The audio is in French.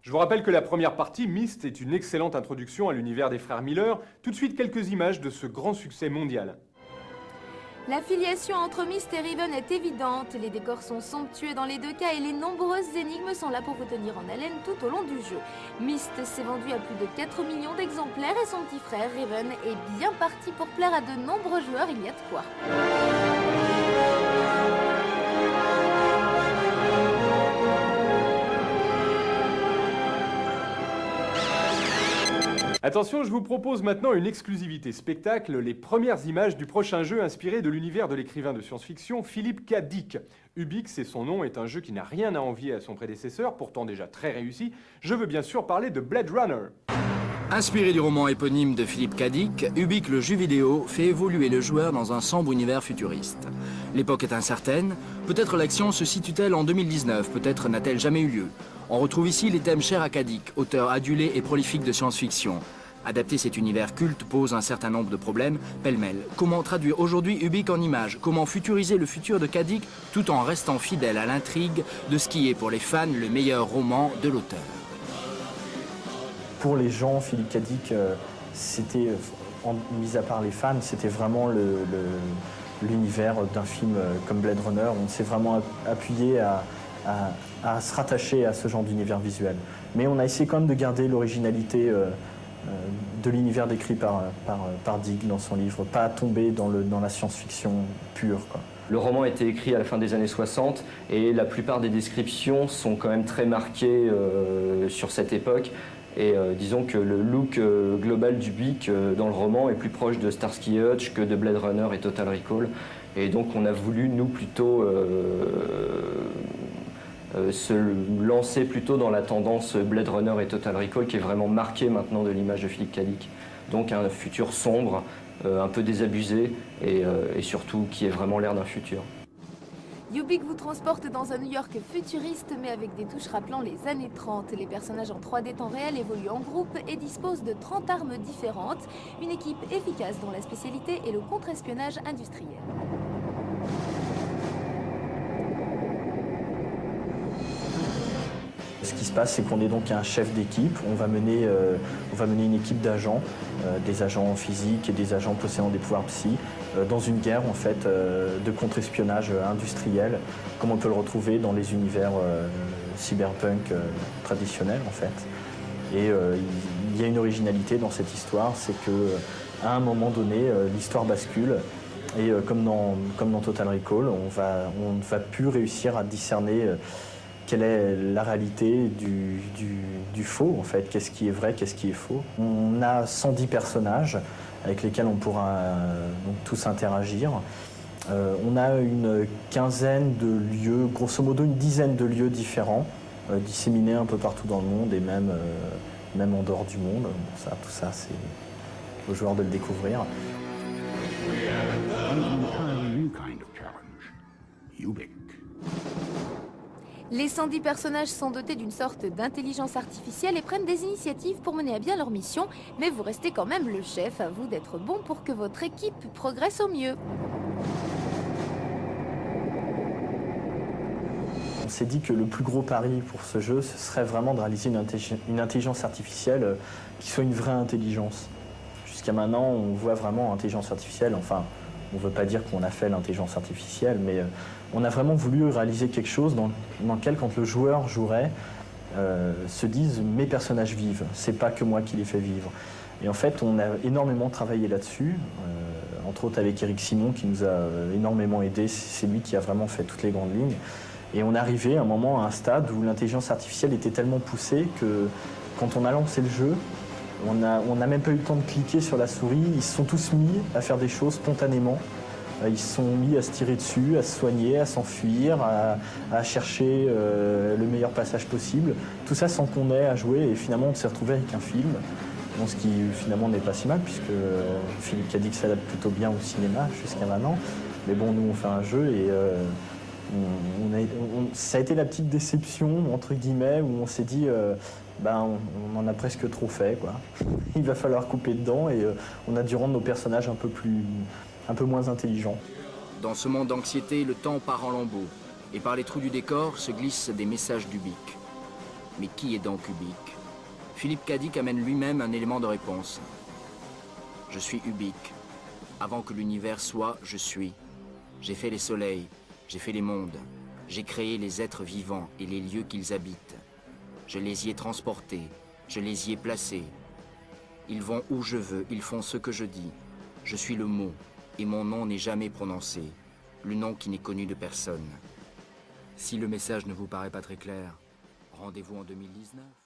Je vous rappelle que la première partie, Myst, est une excellente introduction à l'univers des frères Miller. Tout de suite, quelques images de ce grand succès mondial. La filiation entre Myst et Riven est évidente, les décors sont somptueux dans les deux cas et les nombreuses énigmes sont là pour vous tenir en haleine tout au long du jeu. Myst s'est vendu à plus de 4 millions d'exemplaires et son petit frère Riven est bien parti pour plaire à de nombreux joueurs, il y a de quoi. Attention, je vous propose maintenant une exclusivité spectacle, les premières images du prochain jeu inspiré de l'univers de l'écrivain de science-fiction Philip K. Dick. Ubik, c'est son nom, est un jeu qui n'a rien à envier à son prédécesseur, pourtant déjà très réussi. Je veux bien sûr parler de Blade Runner. Inspiré du roman éponyme de Philip K. Dick, Ubik le jeu vidéo fait évoluer le joueur dans un sombre univers futuriste. L'époque est incertaine, peut-être l'action se situe-t-elle en 2019, peut-être n'a-t-elle jamais eu lieu. On retrouve ici les thèmes chers à K. Dick, auteur adulé et prolifique de science-fiction. Adapter cet univers culte pose un certain nombre de problèmes, pêle-mêle. Comment traduire aujourd'hui Ubik en images? Comment futuriser le futur de K. Dick tout en restant fidèle à l'intrigue de ce qui est pour les fans le meilleur roman de l'auteur? Pour les gens, Philip K. Dick, c'était, mis à part les fans, c'était vraiment l'univers d'un film comme Blade Runner. On s'est vraiment appuyé à se rattacher à ce genre d'univers visuel. Mais on a essayé quand même de garder l'originalité de l'univers décrit par Dick dans son livre, pas tomber dans la science-fiction pure, quoi. Le roman a été écrit à la fin des années 60 et la plupart des descriptions sont quand même très marquées sur cette époque. Et disons que le look global d'Ubik dans le roman est plus proche de Starsky et Hutch que de Blade Runner et Total Recall. Et donc on a voulu, nous, plutôt se lancer plutôt dans la tendance Blade Runner et Total Recall qui est vraiment marquée maintenant de l'image de Philip K. Dick. Donc un futur sombre, un peu désabusé et surtout qui est vraiment l'air d'un futur. Ubik vous transporte dans un New York futuriste mais avec des touches rappelant les années 30. Les personnages en 3D temps réel évoluent en groupe et disposent de 30 armes différentes. Une équipe efficace dont la spécialité est le contre-espionnage industriel. Ce qui se passe, c'est qu'on est donc un chef d'équipe. On va mener une équipe d'agents, des agents physiques et des agents possédant des pouvoirs psy, dans une guerre en fait de contre-espionnage industriel, comme on peut le retrouver dans les univers cyberpunk traditionnels en fait. Et il y a une originalité dans cette histoire, c'est qu'à un moment donné, l'histoire bascule. Et comme dans Total Recall, on ne va plus réussir à discerner quelle est la réalité du faux, en fait. Qu'est-ce qui est vrai, qu'est-ce qui est faux. On a 110 personnages avec lesquels on pourra donc tous interagir. On a une quinzaine de lieux, grosso modo une dizaine de lieux différents, disséminés un peu partout dans le monde et même en dehors du monde. Bon, tout ça, c'est aux joueurs de le découvrir. Les 110 personnages sont dotés d'une sorte d'intelligence artificielle et prennent des initiatives pour mener à bien leur mission, mais vous restez quand même le chef, à vous d'être bon pour que votre équipe progresse au mieux. On s'est dit que le plus gros pari pour ce jeu, ce serait vraiment de réaliser une intelligence artificielle qui soit une vraie intelligence. Jusqu'à maintenant, on voit vraiment intelligence artificielle, enfin, on ne veut pas dire qu'on a fait l'intelligence artificielle, mais on a vraiment voulu réaliser quelque chose dans lequel, quand le joueur jouerait, se dise « mes personnages vivent, c'est pas que moi qui les fais vivre ». Et en fait, on a énormément travaillé là-dessus, entre autres avec Eric Simon qui nous a énormément aidé, c'est lui qui a vraiment fait toutes les grandes lignes. Et on est arrivé à un moment, à un stade où l'intelligence artificielle était tellement poussée que quand on a lancé le jeu, on n'a même pas eu le temps de cliquer sur la souris, ils se sont tous mis à faire des choses spontanément. Ils se sont mis à se tirer dessus, à se soigner, à s'enfuir, à chercher le meilleur passage possible. Tout ça sans qu'on ait à jouer et finalement on s'est retrouvé avec un film. Bon, ce qui finalement n'est pas si mal puisque Philip K. Dick s'adapte plutôt bien au cinéma jusqu'à maintenant. Mais bon, nous on fait un jeu et ça a été la petite déception entre guillemets où on s'est dit on en a presque trop fait, quoi. Il va falloir couper dedans et on a dû rendre nos personnages un peu moins intelligents. Dans ce monde d'anxiété, le temps part en lambeaux et par les trous du décor se glissent des messages d'Ubik. Mais qui est donc Ubik? Philippe Cadic amène lui-même un élément de réponse. Je suis Ubik. Avant que l'univers soit, je suis. J'ai fait les soleils, j'ai fait les mondes. J'ai créé les êtres vivants et les lieux qu'ils habitent. Je les y ai transportés, je les y ai placés. Ils vont où je veux, ils font ce que je dis. Je suis le mot, et mon nom n'est jamais prononcé. Le nom qui n'est connu de personne. Si le message ne vous paraît pas très clair, rendez-vous en 2019.